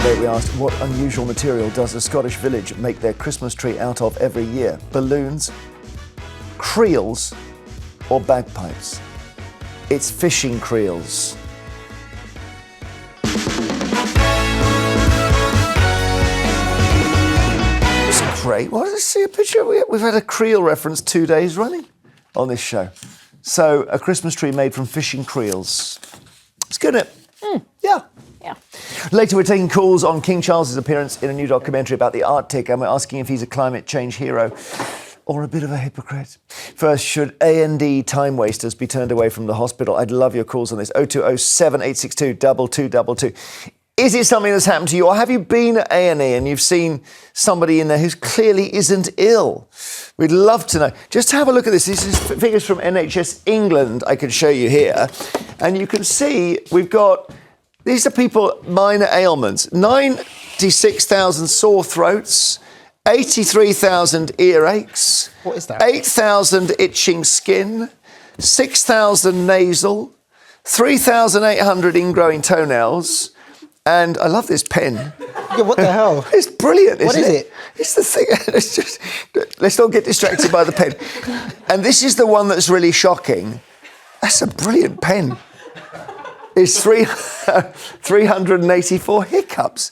the day we asked, what unusual material does a Scottish village make their Christmas tree out of every year? Balloons, creels, or bagpipes? It's fishing creels. It's great. Why did I see a picture? We've had a creel reference 2 days running on this show. So, a Christmas tree made from fishing creels. It's good, isn't it? Yeah. Yeah. Later, we're taking calls on King Charles's appearance in a new documentary about the Arctic, and we're asking if he's a climate change hero or a bit of a hypocrite. First, should A&E time wasters be turned away from the hospital? I'd love your calls on this. 0207 862 2222. Is it something that's happened to you, or have you been at A&E and you've seen somebody in there who clearly isn't ill? We'd love to know. Just have a look at this. This is figures from NHS England I could show you here. And you can see we've got, these are people, minor ailments. 96,000 sore throats, 83,000 earaches. What is that? 8,000 itching skin, 6,000 nasal, 3,800 ingrowing toenails. And I love this pen. Yeah, what the hell? It's brilliant, What isn't is it? it? It's the thing. It's just, let's not get distracted by the pen. And this is the one that's really shocking. That's a brilliant pen. It's 384 hiccups.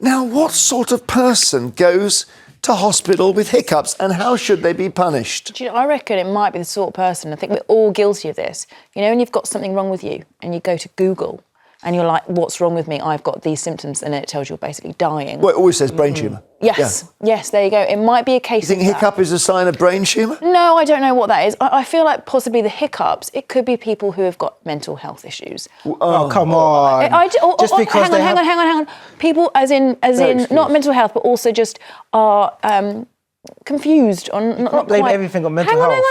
Now, what sort of person goes to hospital with hiccups, and how should they be punished? Do you know, I reckon it might be the sort of person, I think we're all guilty of this. You know, when you've got something wrong with you and you go to Google and you're like, what's wrong with me? I've got these symptoms, and then it tells you you're basically dying. Well, it always says brain tumour. Yes, yes, there you go. It might be a case You think hiccup is a sign of brain tumour? No, I don't know what that is. I feel like possibly the hiccups, it could be people who have got mental health issues. Oh, come on. Just because hang on. People as in not mental health, but also just are confused on not blame quite. everything on mental hang on. health.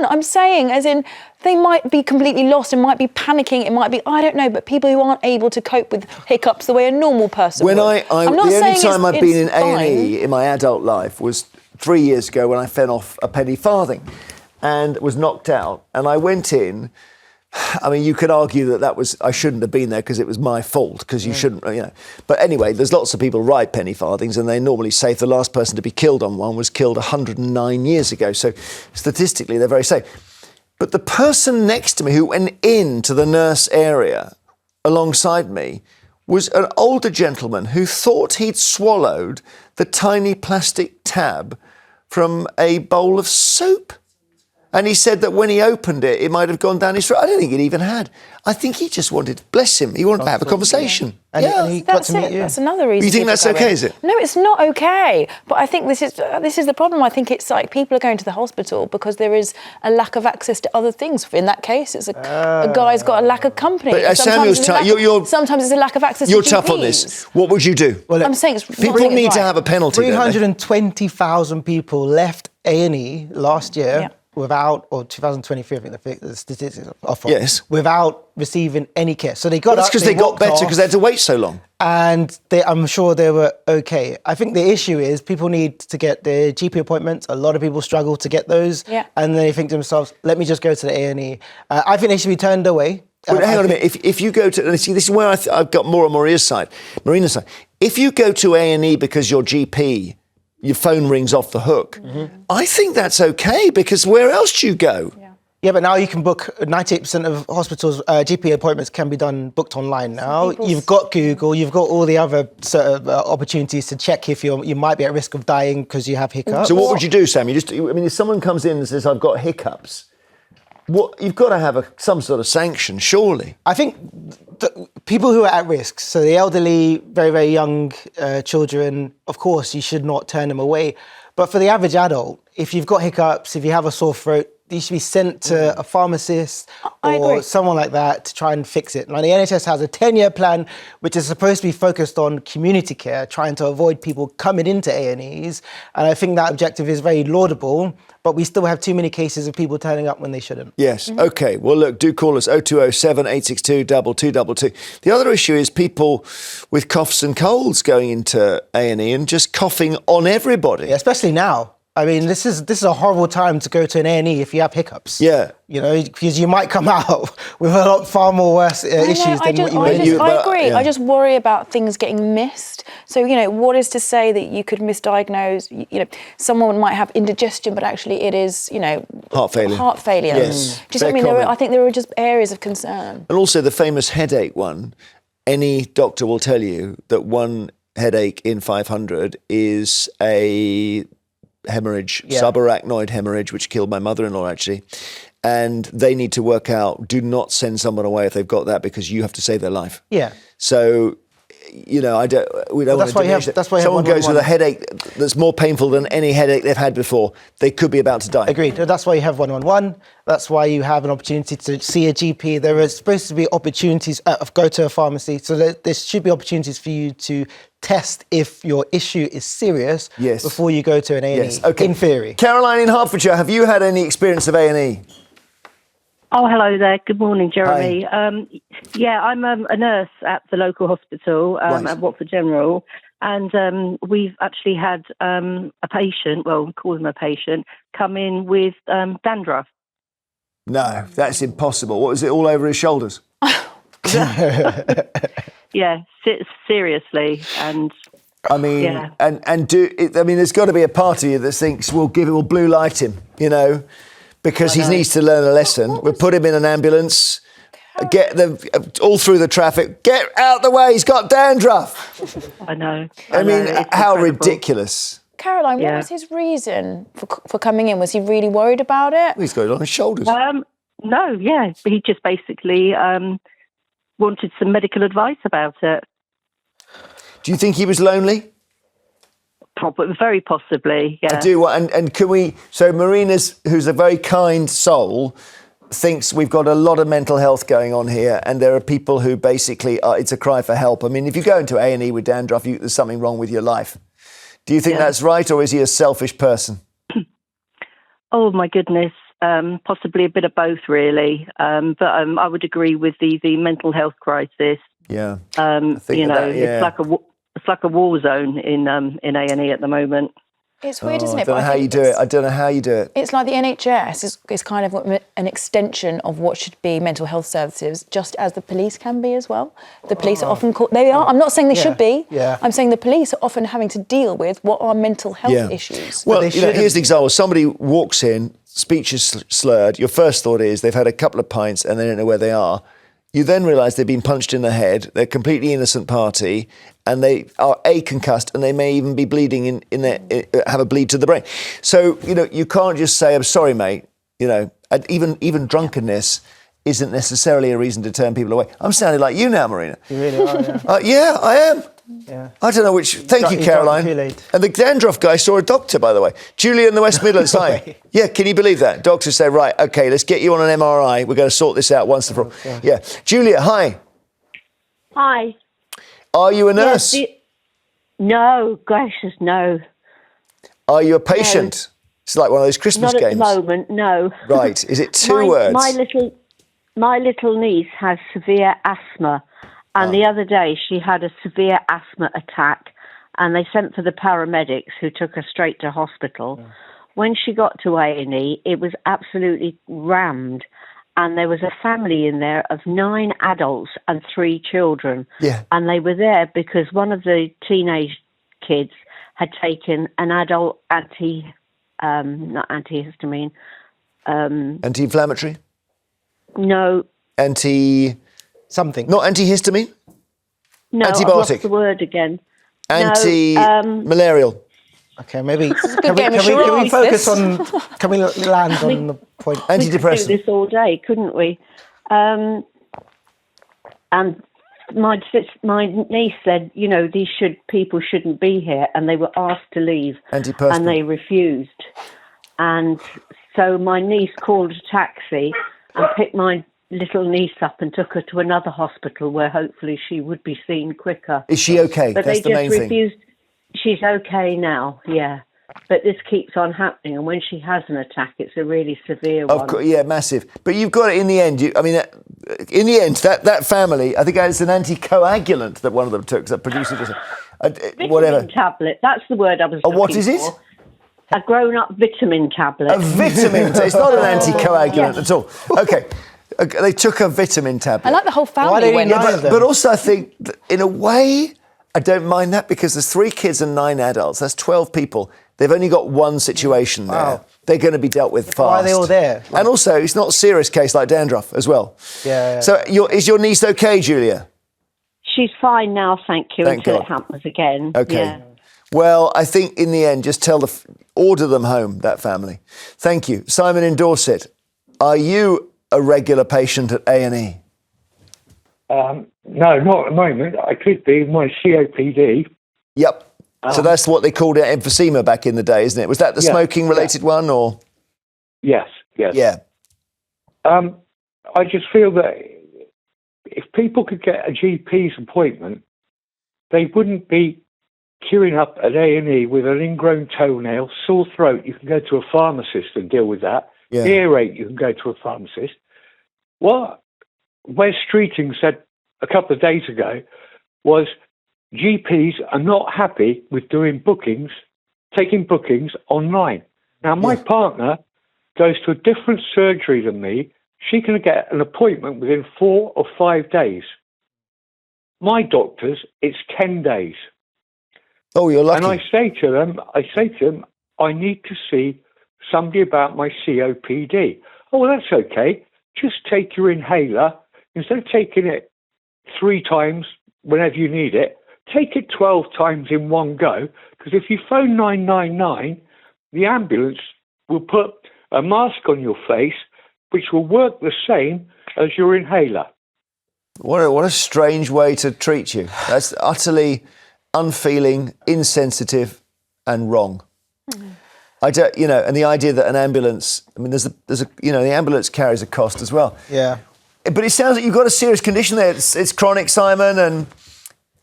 I'm saying as in they might be completely lost and might be panicking. It might be, I don't know, but people who aren't able to cope with hiccups the way a normal person would. The only time I've been in A&E in my adult life was 3 years ago when I fell off a penny farthing and was knocked out. And I went in. I mean, you could argue that was, I shouldn't have been there because it was my fault, because you shouldn't, you know. But anyway, there's lots of people who ride penny farthings, and they normally say if the last person to be killed on one was killed 109 years ago. So statistically, they're very safe. But the person next to me who went into the nurse area alongside me was an older gentleman who thought he'd swallowed the tiny plastic tab from a bowl of soup. And he said that when he opened it, it might have gone down his throat. I don't think it even had. I think he just wanted, bless him, he wanted to have a conversation. Yeah. And he got to meet you. That's another reason. You think that's okay, is it? No, it's not okay. But I think this is the problem. I think it's like people are going to the hospital because there is a lack of access to other things. In that case, it's a guy's got a lack of company. But sometimes Samuel's sometimes it's a lack of access You're to tough GPs. on this. What would you do? Well, I'm saying it's people need to have a penalty. 320,000 people left A&E last year. Yeah. Without, or 2023, I think the statistics are from. Yes. Without receiving any care. So they got That's because they got better because they had to wait so long. And I'm sure they were okay. I think the issue is people need to get their GP appointments. A lot of people struggle to get those. Yeah. And they think to themselves, let me just go to the A&E. I think they should be turned away. But hang on a minute. If you go to, see, this is where I've got more on Marina's side. If you go to A&E because your GP, your phone rings off the hook, I think that's okay, because where else do you go? Yeah, but now you can book 98% of hospitals' GP appointments can be booked online now. You've got Google, you've got all the other sort of opportunities to check if you might be at risk of dying because you have hiccups. So what would you do, Sam? If someone comes in and says, I've got hiccups, you've got to have some sort of sanction, surely. I think people who are at risk, so the elderly, very, very young children, of course, you should not turn them away. But for the average adult, if you've got hiccups, if you have a sore throat, you should be sent to a pharmacist or someone like that to try and fix it. Now, the NHS has a 10-year plan, which is supposed to be focused on community care, trying to avoid people coming into A&Es. And I think that objective is very laudable, but we still have too many cases of people turning up when they shouldn't. Yes, OK. Well, look, do call us 0207 862 2222. The other issue is people with coughs and colds going into A&E and just coughing on everybody. Yeah, especially now. I mean, this is a horrible time to go to an A&E if you have hiccups. Yeah. You know, because you might come out with a lot far more worse issues than what you went in. I agree. Yeah. I just worry about things getting missed. So, what is to say that you could misdiagnose, someone might have indigestion, but actually it is, Heart failure. Heart failure. Yes. Just, I think there are just areas of concern. And also the famous headache one, any doctor will tell you that one headache in 500 is a hemorrhage, subarachnoid hemorrhage, which killed my mother-in-law actually. And they need to work out, do not send someone away if they've got that, because you have to save their life. Yeah. So, we don't want to diminish it. That's why someone goes with a 111. headache that's more painful than any headache they've had before. They could be about to die. Agreed. That's why you have 111. That's why you have an opportunity to see a GP. There are supposed to be opportunities go to a pharmacy. So there should be opportunities for you to test if your issue is serious before you go to an A&E. Yes. Okay. In theory. Caroline in Hertfordshire, have you had any experience of A&E? Oh, hello there. Good morning, Jeremy. I'm a nurse at the local hospital at Watford General, and we've actually had a patient, we call him a patient, come in with dandruff. No, that's impossible. What was it, all over his shoulders? Yeah, seriously. And I mean, there's got to be a part of you that thinks we'll blue light him, because he needs to learn a lesson. We'll put him in an ambulance, get them all through the traffic, get out the way, he's got dandruff. I know. I mean, how incredible. Ridiculous. Caroline, what was his reason for coming in? Was he really worried about it? He's got it on his shoulders. No, he just basically wanted some medical advice about it. Do you think he was lonely? Probably, very possibly, yeah. I do. And can we... So Marina's, who's a very kind soul, thinks we've got a lot of mental health going on here, and there are people who basically it's a cry for help. I mean, if you go into A&E with dandruff, there's something wrong with your life. Do you think that's right, or is he a selfish person? Oh, my goodness. Possibly a bit of both, really. But I would agree with the mental health crisis. Yeah. It's like a war zone in A&E at the moment. It's weird, isn't it? I don't know how you do it. I don't know how you do it. It's like the NHS is kind of an extension of what should be mental health services, just as the police can be as well. The police are often called... They are. I'm not saying they should be. Yeah. I'm saying the police are often having to deal with what are mental health issues. Well, here's the example. Somebody walks in, speech is slurred. Your first thought is they've had a couple of pints and they don't know where they are. You then realise they've been punched in the head, they're a completely innocent party, and they are concussed, and they may even be bleeding have a bleed to the brain. So, you can't just say, I'm sorry, mate. And even drunkenness isn't necessarily a reason to turn people away. I'm sounding like you now, Marina. You really are, yeah, I am. Yeah. I don't know which... Thank you, Caroline. And the dandruff guy saw a doctor, by the way. Julia in the West Midlands, hi. Yeah, can you believe that? Doctor said, right, OK, let's get you on an MRI. We're going to sort this out once and for all. Yeah. Julia, hi. Hi. Are you a nurse? Yes, no, gracious, no. Are you a patient? No. It's like one of those Christmas games. games. Not at the moment, no. Right. Is it two words? My little niece has severe asthma. And the other day she had a severe asthma attack and they sent for the paramedics who took her straight to hospital. Yeah. When she got to A&E, it was absolutely rammed. And there was a family in there of 9 adults and 3 children. Yeah. And they were there because one of the teenage kids had taken an adult not antihistamine. Anti-inflammatory? No. Something. Not antihistamine? No, antibiotic. I've lost the word again. Anti-malarial. Okay, maybe can we focus on? Can we land on the point? Antidepressant. We could do this all day, couldn't we? And my niece said, these people shouldn't be here, and they were asked to leave, and they refused. And so my niece called a taxi and picked my little niece up and took her to another hospital where hopefully she would be seen quicker. Is she okay? But that's the main thing. Refused. She's okay now, yeah. But this keeps on happening, and when she has an attack, it's a really severe one. Of course, yeah, massive. But you've got it in the end. In the end, that family, I think it's an anticoagulant that one of them took that produces whatever tablet. That's the word I was looking for. What is it? A grown-up vitamin tablet. A vitamin. It's not an anticoagulant at all. Okay. They took a vitamin tablet. I like the whole family. Why do you went none of them? But also, I think, in a way, I don't mind that because there's 3 kids and 9 adults. That's 12 people. They've only got one situation there. Wow. They're going to be dealt with fast. Why are they all there? And also, it's not a serious case like dandruff as well. Yeah. So, is your niece okay, Julia? She's fine now, thank you, Thank until God. it happens again. Okay. Yeah. Well, I think in the end, just order them home, that family. Thank you. Simon in Dorset, are you a regular patient at A&E? No, not at the moment. I could be. My COPD. Yep. So that's what they called it, emphysema back in the day, isn't it? Was that the smoking-related one, or? Yes. Yeah. I just feel that if people could get a GP's appointment, they wouldn't be queuing up at A&E with an ingrown toenail, sore throat. You can go to a pharmacist and deal with that. Yeah. Earache, you can go to a pharmacist. What Wes Streeting said a couple of days ago was GPs are not happy with taking bookings online. Now, my partner goes to a different surgery than me. She can get an appointment within 4 or 5 days. My doctors, it's 10 days. Oh, you're lucky. And I say to them, I need to see somebody about my COPD. Oh, well, that's okay. Just take your inhaler. Instead of taking it 3 times whenever you need it, take it 12 times in one go. Because if you phone 999, the ambulance will put a mask on your face, which will work the same as your inhaler. What a strange way to treat you. That's utterly unfeeling, insensitive, and wrong. I don't, and the idea that an ambulance, I mean, there's a, the ambulance carries a cost as well. Yeah. But it sounds like you've got a serious condition there. It's chronic, Simon, and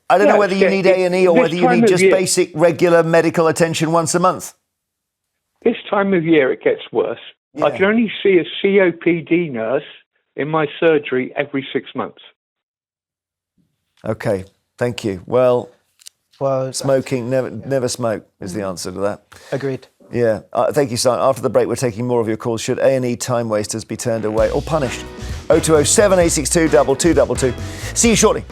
I don't know whether you need A&E or whether you need just basic, regular medical attention once a month. This time of year, it gets worse. Yeah. I can only see a COPD nurse in my surgery every 6 months. Okay, thank you. Well, Well, smoking, never smoke is the answer to that. agreed. Yeah, thank you, Simon. After the break, we're taking more of your calls. Should A&E time wasters be turned away or punished? 020 7862 2222. See you shortly.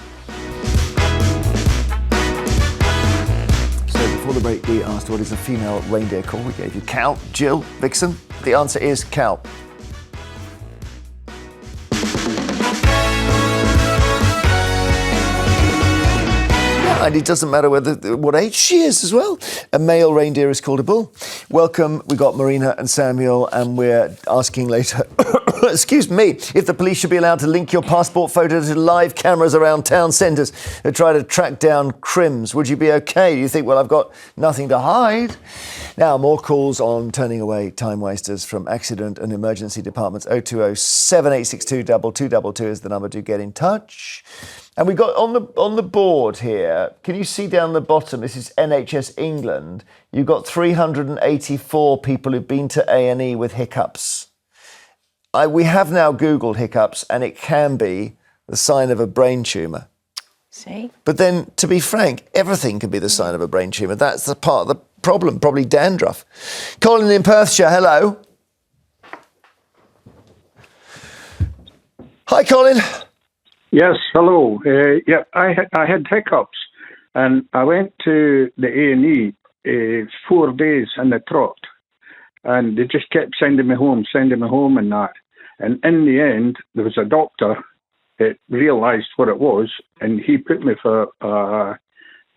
So before the break, we asked what is a female reindeer called. We gave you cow, Jill, Vixen. The answer is cow. And it doesn't matter what age she is as well. A male reindeer is called a bull. Welcome. We got Marina and Samuel, and we're asking later, excuse me, if the police should be allowed to link your passport photo to live cameras around town centres to try to track down crims. Would you be okay? Do you think, well, I've got nothing to hide? Now, more calls on turning away time wasters from accident and emergency departments. 020 7862 2222 is the number to get in touch. And we got on the board here, can you see down the bottom, this is NHS England, you've got 384 people who've been to A&E with hiccups. We have now Googled hiccups, and it can be the sign of a brain tumour. See? But then, to be frank, everything can be the sign of a brain tumour. That's the part of the problem, probably dandruff. Colin in Perthshire, hello. Hi, Colin. Yes, hello. I had hiccups, and I went to the A&E 4 days in the trot, and they just kept sending me home and that. And in the end, there was a doctor that realised what it was, and he put me for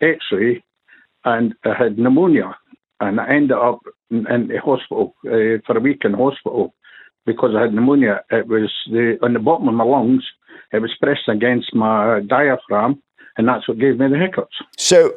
X-ray, and I had pneumonia, and I ended up in the hospital for a week in hospital because I had pneumonia. It was on the bottom of my lungs. It was pressed against my diaphragm, and that's what gave me the hiccups. So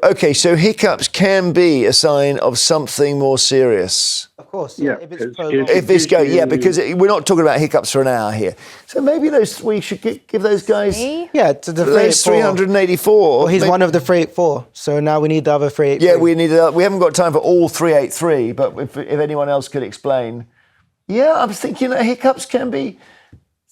hiccups can be a sign of something more serious. Of course, yeah. Because we're not talking about hiccups for an hour here. So maybe we should give those guys... Yeah, to the those 384. Well, he's one of the 384, so now we need the other 383. Yeah, we haven't got time for all 383, but if anyone else could explain. Yeah, I'm thinking that hiccups can be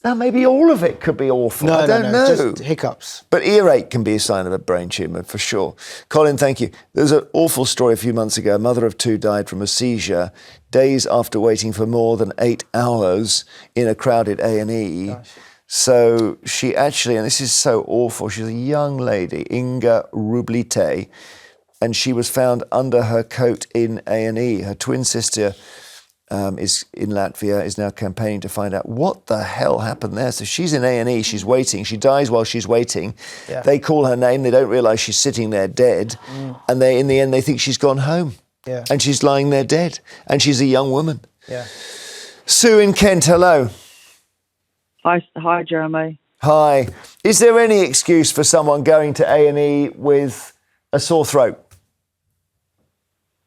Now, maybe all of it could be awful. I don't know. Just hiccups. But earache can be a sign of a brain tumour, for sure. Colin, thank you. There was an awful story a few months ago. A mother of 2 died from a seizure days after waiting for more than 8 hours in a crowded A&E. Gosh. So she actually, and this is so awful, she's a young lady, Inga Rublite, and she was found under her coat in A&E. Her twin sister is in Latvia, is now campaigning to find out what the hell happened there. So she's in A&E, she's waiting, she dies while she's waiting. Yeah. They call her name, they don't realise she's sitting there dead, and in the end they think she's gone home. Yeah. And she's lying there dead, and she's a young woman. Yeah. Sue in Kent, hello. Hi, Jeremy. Hi. Is there any excuse for someone going to A&E with a sore throat?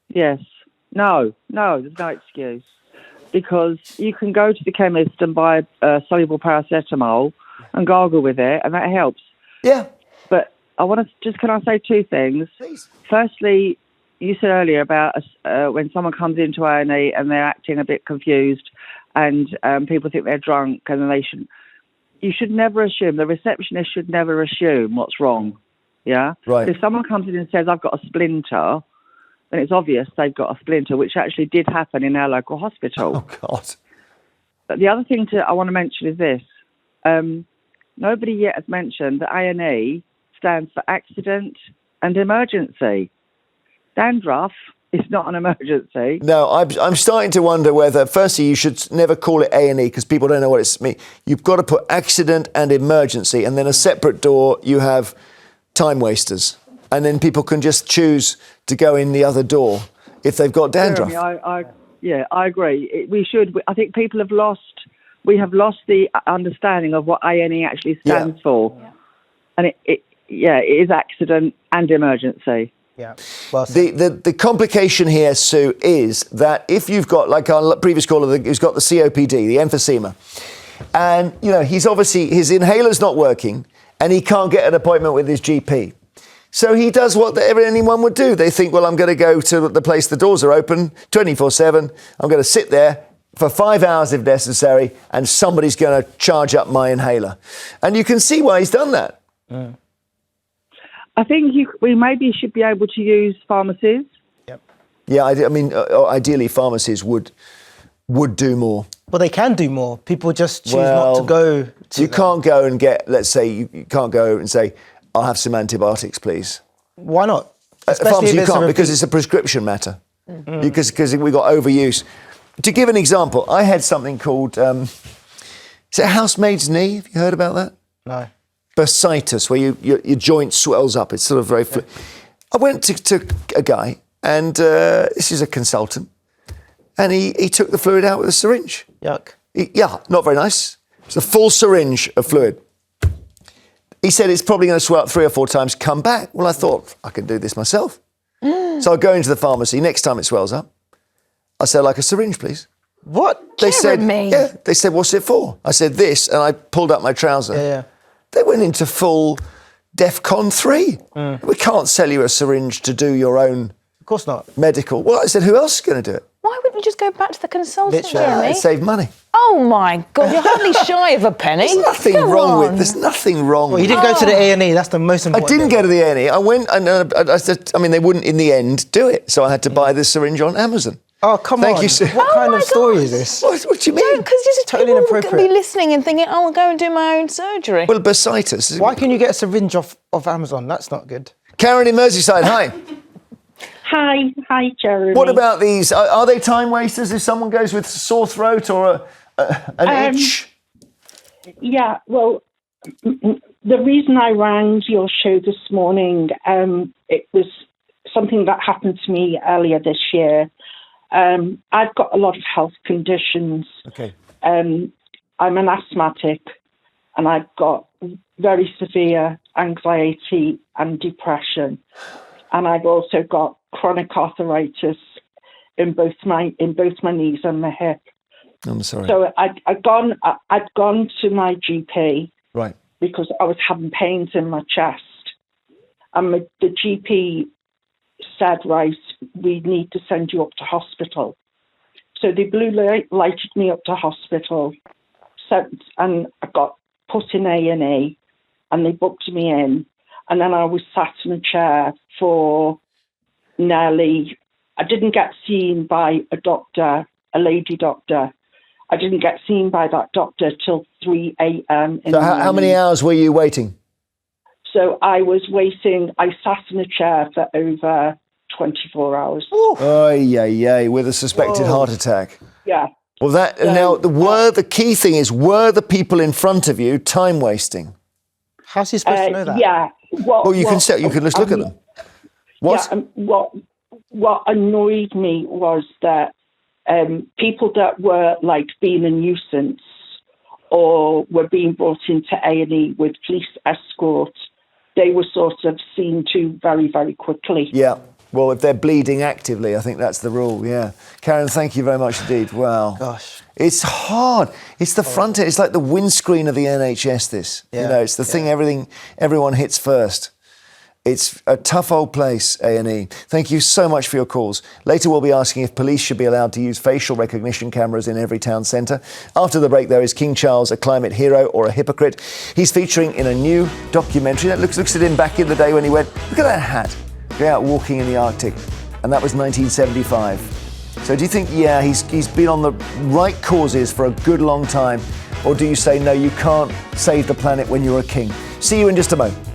Yes. No, there's no excuse. Because you can go to the chemist and buy soluble paracetamol and gargle with it, and that helps. Yeah. But can I say 2 things? Please. Firstly, you said earlier about when someone comes into A&E and they're acting a bit confused and people think they're drunk, and then you should never assume, the receptionist should never assume what's wrong. Yeah? Right. If someone comes in and says, I've got a splinter, then it's obvious they've got a splinter, which actually did happen in our local hospital. Oh, God. But the other thing I want to mention is this. Nobody yet has mentioned that A&E stands for accident and emergency. Dandruff is not an emergency. No, I'm starting to wonder whether, firstly, you should never call it A&E because people don't know what it's mean. You've got to put accident and emergency, and then a separate door you have time wasters. And then people can just choose to go in the other door if they've got dandruff. Jeremy, I agree. I think we have lost the understanding of what A&E actually stands for. Yeah. And it is accident and emergency. Yeah. Well, the complication here, Sue, is that if you've got, like our previous caller who's got the COPD, the emphysema, and, his inhaler's not working and he can't get an appointment with his GP. So he does what anyone would do. They think, well, I'm going to go to the place, the doors are open 24/7. I'm going to sit there for 5 hours if necessary, and somebody's going to charge up my inhaler. And you can see why he's done that. Mm. I think we maybe should be able to use pharmacies. Yep. Yeah, ideally pharmacies would do more. Well, they can do more. People just choose not to go to You can't go and get, let's say, you can't go and say, I'll have some antibiotics, please. Why not? Pharmacy you can't because it's a prescription matter. Mm. Because we got overuse. To give an example, I had something called, is it housemaid's knee? Have you heard about that? No. Bursitis, where your joint swells up. It's sort of very... I went to a guy, and this is a consultant, and he took the fluid out with a syringe. Yuck. Not very nice. It's a full syringe of fluid. He said it's probably going to swell up 3 or 4 times, come back. Well, I thought, I can do this myself. So I go into the pharmacy. Next time it swells up, I said, like a syringe, please. What? They said, yeah. They said, what's it for? I said, this, and I pulled up my trouser. Yeah. They went into full DEFCON 3. We can't sell you a syringe to do your own... Of course not. ...medical. Well, I said, who else is going to do it? Why wouldn't you just go back to the consultant, Jeremy? It saved money. Oh, my God, you're hardly shy of a penny. There's nothing wrong with... There's nothing wrong with it. Well, you didn't go to the A&E. That's the most important I didn't go to the A&E. I went and I said... I mean, they wouldn't, in the end, do it. So I had to buy this syringe on Amazon. Oh, come on. Thank you, Sue. What kind of story is this? What do you mean? Because just totally people inappropriate. can be listening and thinking, I'll go and do my own surgery. Well, bursitis. Why can you get a syringe off Amazon? That's not good. Karen in Merseyside, hi. Hi, Jeremy. What about these? Are they time wasters if someone goes with sore throat or an itch? Yeah, well, the reason I rang your show this morning, it was something that happened to me earlier this year. I've got a lot of health conditions. Okay. I'm an asthmatic, and I've got very severe anxiety and depression, and I've also got chronic arthritis in both my knees and my hip. I'm sorry. So I'd gone to my GP, right, because I was having pains in my chest, and the GP said, right, we need to send you up to hospital. So they blue lighted me up to hospital, sent and I got put in A&E, and they booked me in, and then I was sat in a chair for nearly. I didn't get seen by a doctor, a lady doctor. I didn't get seen by that doctor till 3 a.m. So how many hours were you waiting? So I was waiting. I sat in a chair for over 24 hours. With a suspected heart attack. Yeah. Well, the key thing is, were the people in front of you time wasting? How's he supposed to know that? Yeah. You can just look at them. What? Yeah, what annoyed me was that people that were like being a nuisance or were being brought into A&E with police escort, they were sort of seen to very, very quickly. Yeah. Well, if they're bleeding actively, I think that's the rule, yeah. Karen, thank you very much indeed. Wow. Gosh. It's hard. It's the front end. It's like the windscreen of the NHS, this. Yeah. It's the thing everyone hits first. It's a tough old place, A&E. Thank you so much for your calls. Later we'll be asking if police should be allowed to use facial recognition cameras in every town centre. After the break, there is King Charles, a climate hero or a hypocrite. He's featuring in a new documentary that looks at him back in the day when he went, look at that hat, go out walking in the Arctic. And that was 1975. So do you think, he's been on the right causes for a good long time? Or do you say, no, you can't save the planet when you're a king? See you in just a moment.